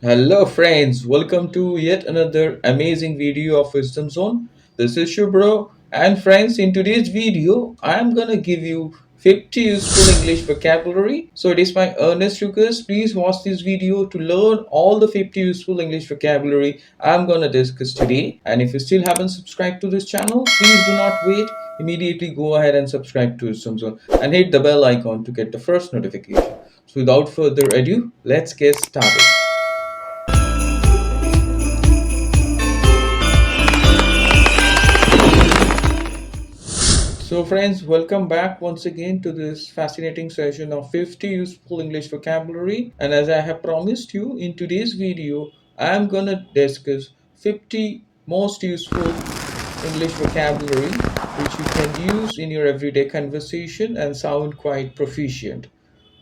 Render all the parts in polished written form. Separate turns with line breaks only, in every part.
Hello friends, welcome to yet another amazing video of Wisdom Zone. This is Shubro, and friends, in today's video I'm gonna give you 50 useful English vocabulary. So it is my earnest request, please watch this video to learn all the 50 useful English vocabulary I'm gonna discuss today. And if you still haven't subscribed to this channel, please do not wait. Immediately go ahead and subscribe to Wisdom Zone and hit the bell icon to get the first notification. So without further ado, let's get started. So friends, welcome back once again to this fascinating session of 50 useful English vocabulary. And as I have promised you, in today's video, I'm gonna discuss 50 most useful English vocabulary which you can use in your everyday conversation and sound quite proficient.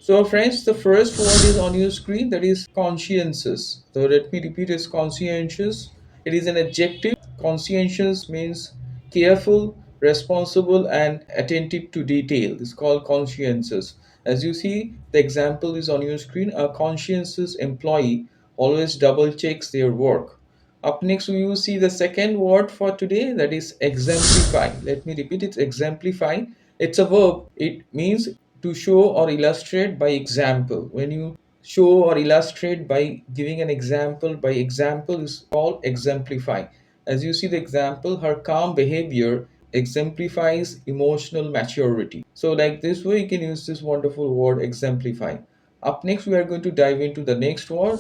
So friends, the first word is on your screen, that is conscientious. So let me repeat, it's conscientious. It is an adjective. Conscientious means careful, responsible and attentive to detail. It's called conscientious. As you see, the example is on your screen. A conscientious employee always double checks their work. Up next, we will see the second word for today, that is exemplify. Let me repeat, it's exemplify. It's a verb. It means to show or illustrate by example. When you show or illustrate by giving an example, by example is called exemplify. As you see the example, her calm behavior exemplifies emotional maturity. So like this way you can use this wonderful word exemplify. Up next we are going to dive into the next word,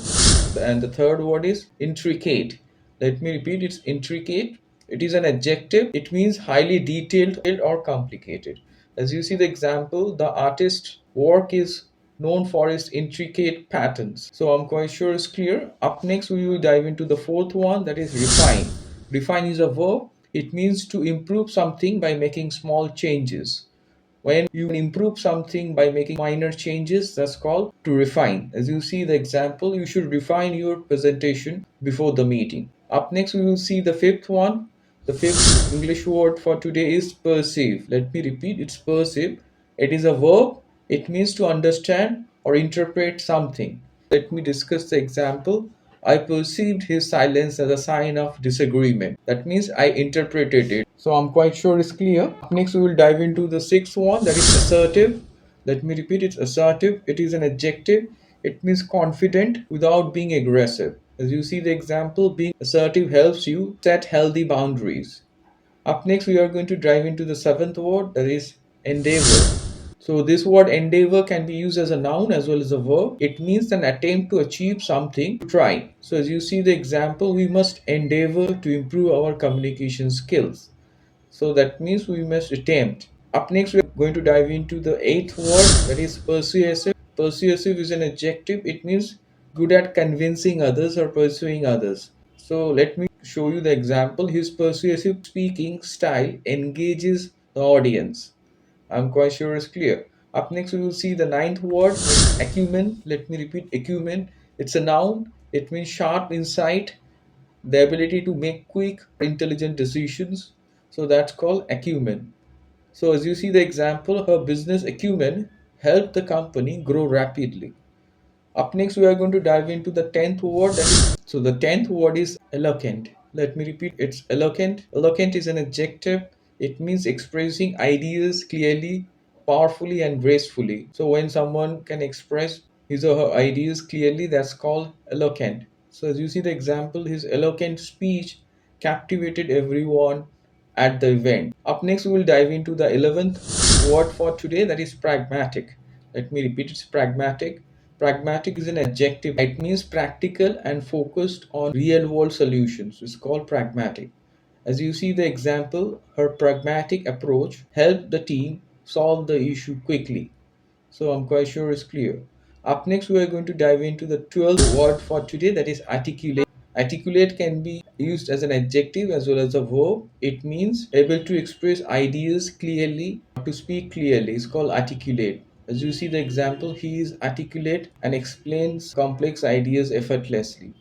and the third word is intricate. Let me repeat, it's intricate. It is an adjective. It means highly detailed or complicated. As you see the example, the artist's work is known for its intricate patterns. So I'm quite sure it's clear. Up next, we will dive into the fourth one, that is refine. Refine is a verb. It means to improve something by making small changes. When you improve something by making minor changes, that's called to refine. As you see the example, you should refine your presentation before the meeting. Up next, we will see the fifth one. The fifth English word for today is perceive. Let me repeat, it's perceive. It is a verb. It means to understand or interpret something. Let me discuss the example. I perceived his silence as a sign of disagreement. That means I interpreted it. So I'm quite sure it's clear. Next, we will dive into the sixth one, that is assertive. Let me repeat, it's assertive. It is an adjective. It means confident without being aggressive. As you see the example, being assertive helps you set healthy boundaries. Up next, we are going to dive into the seventh word, that is endeavor. So this word endeavor can be used as a noun as well as a verb. It means an attempt to achieve something, to try. So as you see the example, we must endeavor to improve our communication skills. So that means we must attempt. Up next, we are going to dive into the eighth word, that is persuasive. Persuasive is an adjective. It means good at convincing others or persuading others. So let me show you the example. His persuasive speaking style engages the audience. I'm quite sure it's clear. Up next, we will see the ninth word, acumen. Let me repeat, acumen. It's a noun. It means sharp insight, the ability to make quick, intelligent decisions. So that's called acumen. So as you see the example, her business acumen helped the company grow rapidly. Up next, we are going to dive into the 10th word. So the 10th word is eloquent. Let me repeat, it's eloquent. Eloquent is an adjective. It means expressing ideas clearly, powerfully, and gracefully. So when someone can express his or her ideas clearly, that's called eloquent. So as you see the example, his eloquent speech captivated everyone at the event. Up next, we will dive into the 11th word for today, that is pragmatic. Let me repeat, it's pragmatic. Pragmatic is an adjective. It means practical and focused on real world solutions. It's called pragmatic. As you see the example, her pragmatic approach helped the team solve the issue quickly. So I'm quite sure it's clear. Up next, we are going to dive into the 12th word for today, that is articulate. Articulate can be used as an adjective as well as a verb. It means able to express ideas clearly, to speak clearly. It's called articulate. As you see the example, he is articulate and explains complex ideas effortlessly.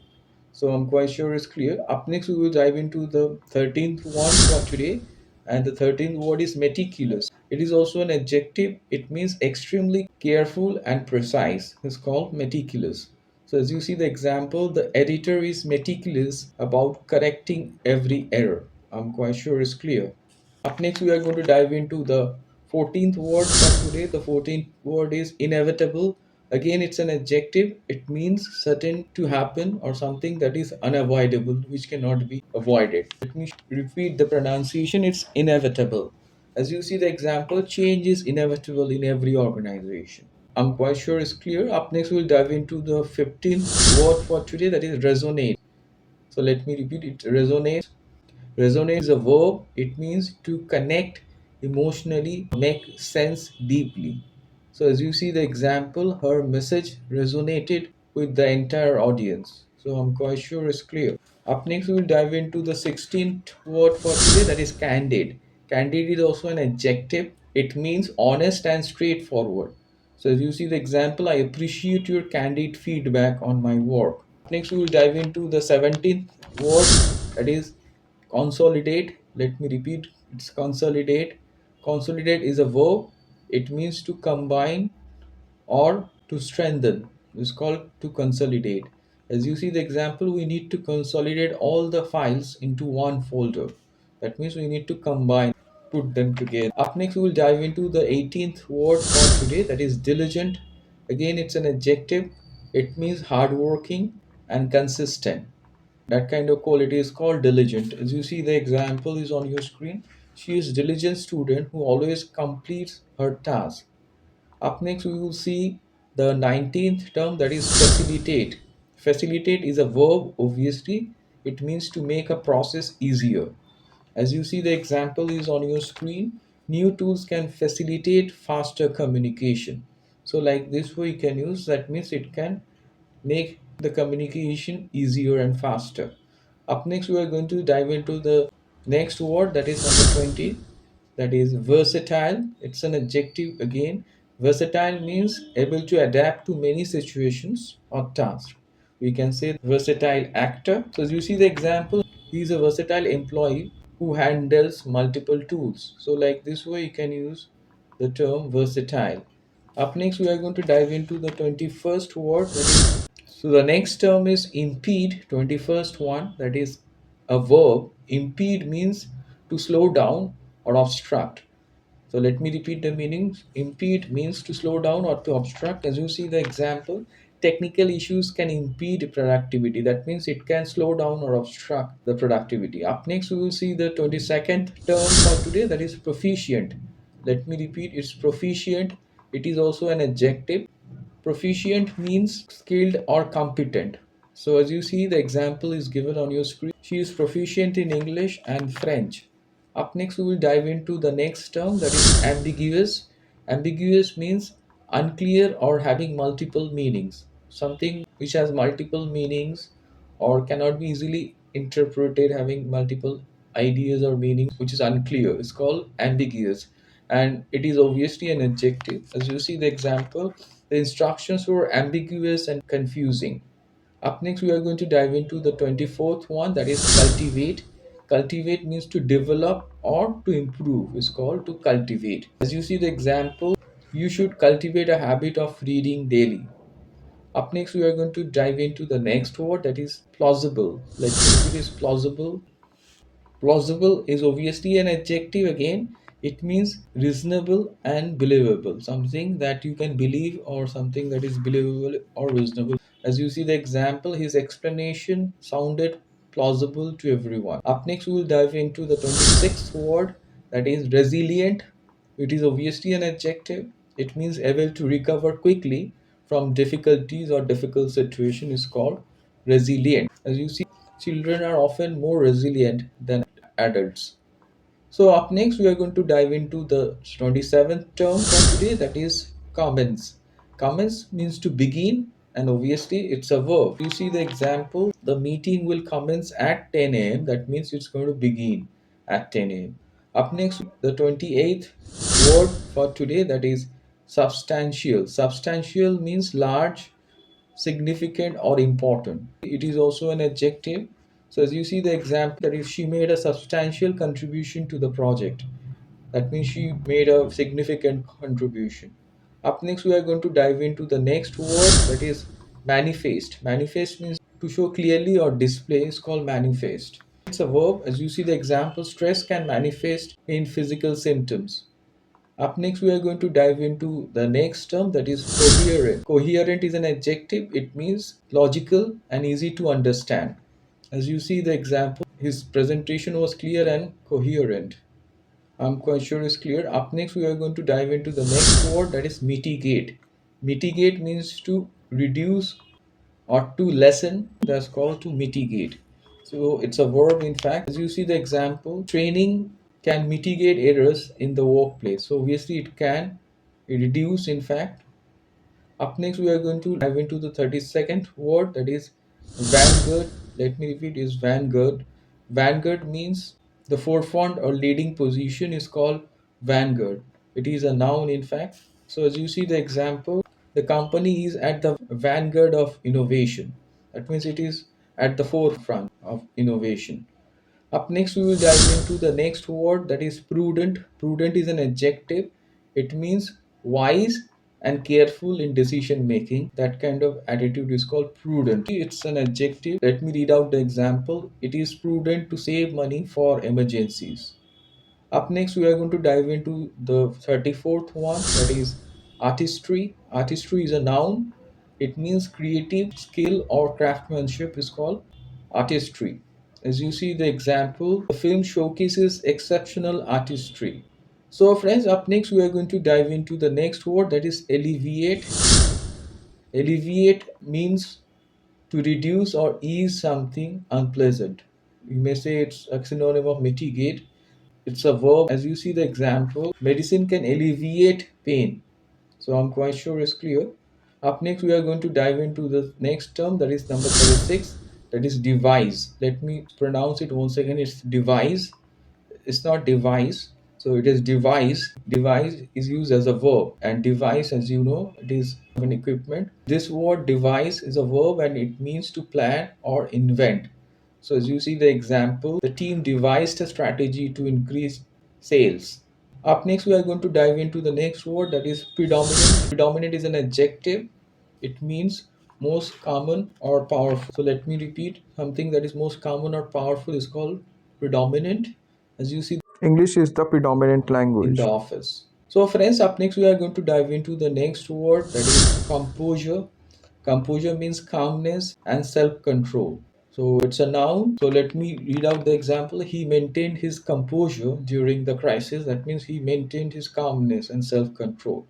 So I'm quite sure it's clear. Up next, we will dive into the 13th one for today. And the 13th word is meticulous. It is also an adjective. It means extremely careful and precise. It's called meticulous. So as you see the example, the editor is meticulous about correcting every error. I'm quite sure it's clear. Up next, we are going to dive into the 14th word for today. The 14th word is inevitable. Again, it's an adjective. It means certain to happen or something that is unavoidable, which cannot be avoided. Let me repeat the pronunciation. It's inevitable. As you see the example, change is inevitable in every organization. I'm quite sure it's clear. Up next, we'll dive into the 15th word for today, that is resonate. So let me repeat it. Resonate. Resonate is a verb. It means to connect emotionally, make sense deeply. So as you see the example, her message resonated with the entire audience. So I'm quite sure it's clear. Up next, we will dive into the 16th word for today, that is candid. Candid is also an adjective. It means honest and straightforward. So as you see the example, I appreciate your candid feedback on my work. Next, we will dive into the 17th word, that is consolidate. Let me repeat, it's consolidate. Consolidate is a verb. It means to combine or to strengthen. It's called to consolidate. As you see the example, we need to consolidate all the files into one folder. That means we need to combine, put them together. Up next, we will dive into the 18th word for today, that is diligent. Again, it's an adjective. It means hardworking and consistent. That kind of quality is called diligent. As you see the example is on your screen. She is diligent student who always completes her task. Up next, we will see the 19th term, that is facilitate. Facilitate is a verb, obviously. It means to make a process easier. As you see, the example is on your screen. New tools can facilitate faster communication. So, like this way, you can use that means it can make the communication easier and faster. Up next, we are going to dive into the next word, that is number 20, that is versatile. It's an adjective again. Versatile means able to adapt to many situations or tasks. We can say versatile actor. So, as you see the example, he is a versatile employee who handles multiple tools. So, like this way, you can use the term versatile. Up next, we are going to dive into the 21st word, that is so the next term is impede, 21st one, that is a verb. Impede means to slow down or obstruct. So let me repeat the meanings. Impede means to slow down or to obstruct. As you see the example, technical issues can impede productivity. That means it can slow down or obstruct the productivity. Up next, we will see the 22nd term for today, that is proficient. Let me repeat, it's proficient. It is also an adjective. Proficient means skilled or competent. So as you see, the example is given on your screen. She is proficient in English and French. Up next, we will dive into the next term, that is ambiguous. Ambiguous means unclear or having multiple meanings. Something which has multiple meanings or cannot be easily interpreted, having multiple ideas or meanings, which is unclear. It's called ambiguous. And it is obviously an adjective. As you see the example, the instructions were ambiguous and confusing. Up next, we are going to dive into the 24th one, that is cultivate. Cultivate means to develop or to improve. It's called to cultivate. As you see the example, you should cultivate a habit of reading daily. Up next, we are going to dive into the next word, that is plausible. Let's see if it is plausible. Plausible is obviously an adjective again. It means reasonable and believable. Something that you can believe or something that is believable or reasonable. As you see the example, his explanation sounded plausible to everyone. Up next, we will dive into the 26th word, that is resilient. It is obviously an adjective. It means able to recover quickly from difficulties or difficult situation is called resilient. As you see, children are often more resilient than adults. So up next, we are going to dive into the 27th term for today, that is commence. Commence means to begin, and obviously it's a verb. You see the example, the meeting will commence at 10 a.m. That means it's going to begin at 10 a.m. Up next, the 28th word for today, that is substantial. Substantial means large, significant, or important. It is also an adjective. So as you see the example, that is she made a substantial contribution to the project. That means she made a significant contribution. Up next, we are going to dive into the next word, that is Manifest. Manifest means to show clearly or display is called manifest. It's a verb. As you see the example, stress can manifest in physical symptoms. Up next, we are going to dive into the next term, that is coherent. Coherent is an adjective. It means logical and easy to understand. As you see the example, his presentation was clear and coherent. I'm quite sure it's clear. Up next, we are going to dive into the next word, that is mitigate. Mitigate means to reduce or to lessen. That's called to mitigate. So it's a verb in fact. As you see the example, training can mitigate errors in the workplace. So obviously it can reduce in fact. Up next, we are going to dive into the 32nd word, that is Vanguard. Let me repeat, is Vanguard. Vanguard means the forefront or leading position is called Vanguard. It is a noun, in fact. So, as you see the example, the company is at the vanguard of innovation. That means it is at the forefront of innovation. Up next, we will dive into the next word, that is prudent. Prudent is an adjective. It means wise and careful in decision making. That kind of attitude is called prudent. It's an adjective. Let me read out the example. It is prudent to save money for emergencies. Up next, we are going to dive into the 34th one, that is artistry. Artistry is a noun. It means creative skill or craftsmanship is called artistry. As you see the example, the film showcases exceptional artistry. So friends, up next we are going to dive into the next word, that is alleviate. Alleviate means to reduce or ease something unpleasant. You may say it's a synonym of mitigate. It's a verb. As you see the example, medicine can alleviate pain. So I'm quite sure it's clear. Up next, we are going to dive into the next term, that is number 36, that is devise. Let me pronounce it once again. It's devise. It's not device. So it is devise. Devise is used as a verb, and device, as you know, it is an equipment. This word devise is a verb and it means to plan or invent. So as you see the example, the team devised a strategy to increase sales. Up next, we are going to dive into the next word, that is predominant. Predominant is an adjective. It means most common or powerful. So let me repeat, something that is most common or powerful is called predominant. As you see,
English is the predominant
in the
language.
office. So friends, up next we are going to dive into the next word, that is composure. Composure means calmness and self-control. So it's a noun. So let me read out the example. He maintained his composure during the crisis. That means he maintained his calmness and self-control.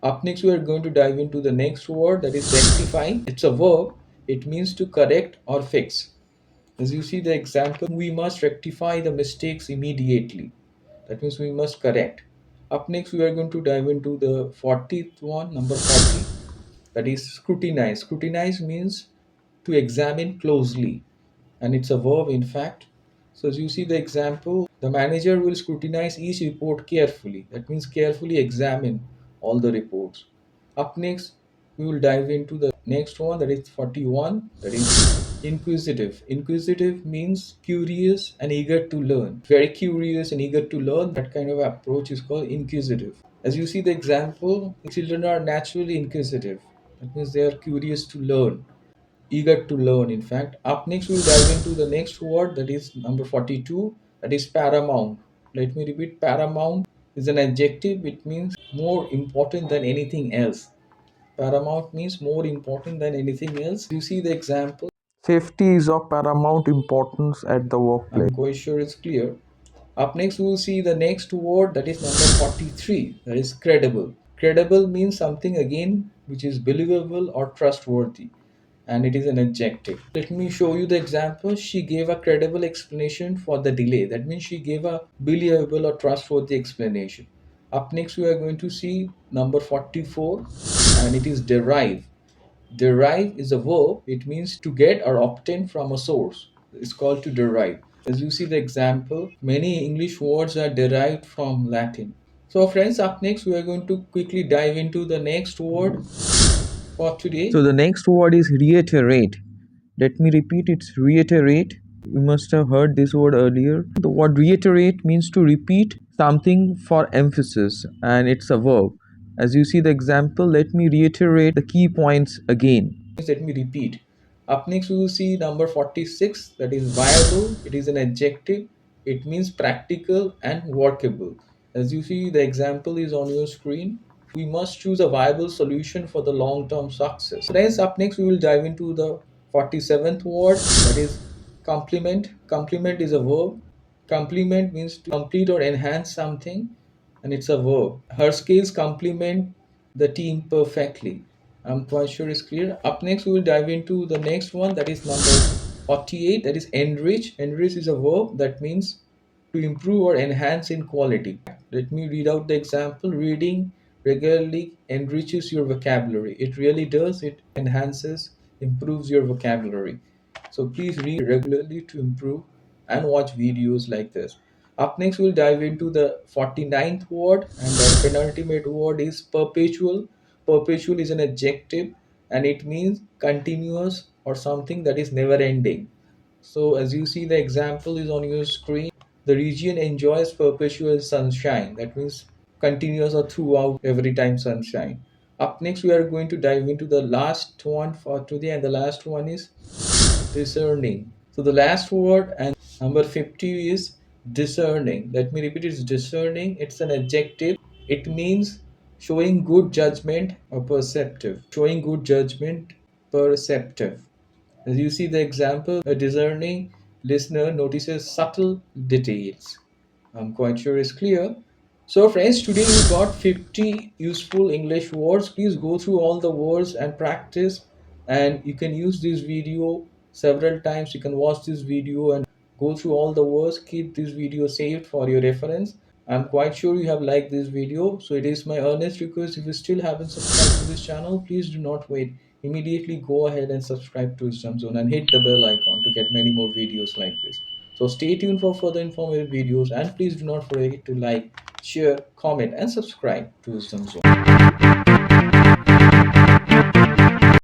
Up next, we are going to dive into the next word, that is rectify. It's a verb. It means to correct or fix. As you see the example, we must rectify the mistakes immediately. That means we must correct. Up next, we are going to dive into the 40th one, number 40, that is scrutinize. Scrutinize means to examine closely, and it's a verb in fact. So, as you see the example, the manager will scrutinize each report carefully. That means carefully examine all the reports. Up next, we will dive into the next one, that is 41, that is inquisitive. Inquisitive means curious and eager to learn. Very curious and eager to learn. That kind of approach is called inquisitive. As you see the example, children are naturally inquisitive. That means they are curious to learn, eager to learn in fact. Up next, we'll dive into the next word, that is number 42, that is paramount. Let me repeat, paramount is an adjective. It means more important than anything else. Paramount means more important than anything else. You see the example.
Safety is of paramount importance at the
I'm
workplace.
quite sure it's clear. Up next, we will see the next word, that is number 43, that is credible. Credible means something again which is believable or trustworthy, and it is an adjective. Let me show you the example. She gave a credible explanation for the delay. That means she gave a believable or trustworthy explanation. Up next, we are going to see number 44, and it is derive. Derive is a verb. It means to get or obtain from a source. It's called to derive. As you see the example, many English words are derived from Latin. So friends, up next we are going to quickly dive into the next word for today.
So the next word is reiterate. Let me repeat, it's reiterate. You must have heard this word earlier. The word reiterate means to repeat something for emphasis, and it's a verb. As you see the example, let me reiterate the key points again.
Let me repeat. Up next, we will see number 46, that is viable. It is an adjective. It means practical and workable. As you see, the example is on your screen. We must choose a viable solution for the long term success. Friends, up next, we will dive into the 47th word, that is complement. Complement is a verb. Complement means to complete or enhance something, and it's a verb. Her skills complement the team perfectly. I'm quite sure it's clear. Up next, we will dive into the next one, that is number 48, that is enrich. Enrich is a verb that means to improve or enhance in quality. Let me read out the example. Reading regularly enriches your vocabulary. It really does. It enhances, improves your vocabulary. So please read regularly to improve and watch videos like this. Up next, we'll dive into the 49th word, and the penultimate word is perpetual. Perpetual is an adjective and it means continuous or something that is never ending. So, as you see, the example is on your screen. The region enjoys perpetual sunshine. That means continuous or throughout every time sunshine. Up next, we are going to dive into the last one for today, and the last one is discerning. So the last word and number 50 is discerning. Let me repeat, it's discerning. It's an adjective. It means showing good judgment or perceptive. Showing good judgment, perceptive. As you see the example, a discerning listener notices subtle details. I'm quite sure it's clear. So, friends, today we got 50 useful English words. Please go through all the words and practice. And you can use this video several times. You can watch this video and go through all the words. Keep this video saved for your reference. I'm quite sure you have liked this video. So, it is my earnest request, if you still haven't subscribed to this channel, please do not wait. Immediately go ahead and subscribe to Wisdom Zone and hit the bell icon to get many more videos like this. So stay tuned for further informative videos, and please do not forget to like, share, comment and subscribe to Wisdom Zone.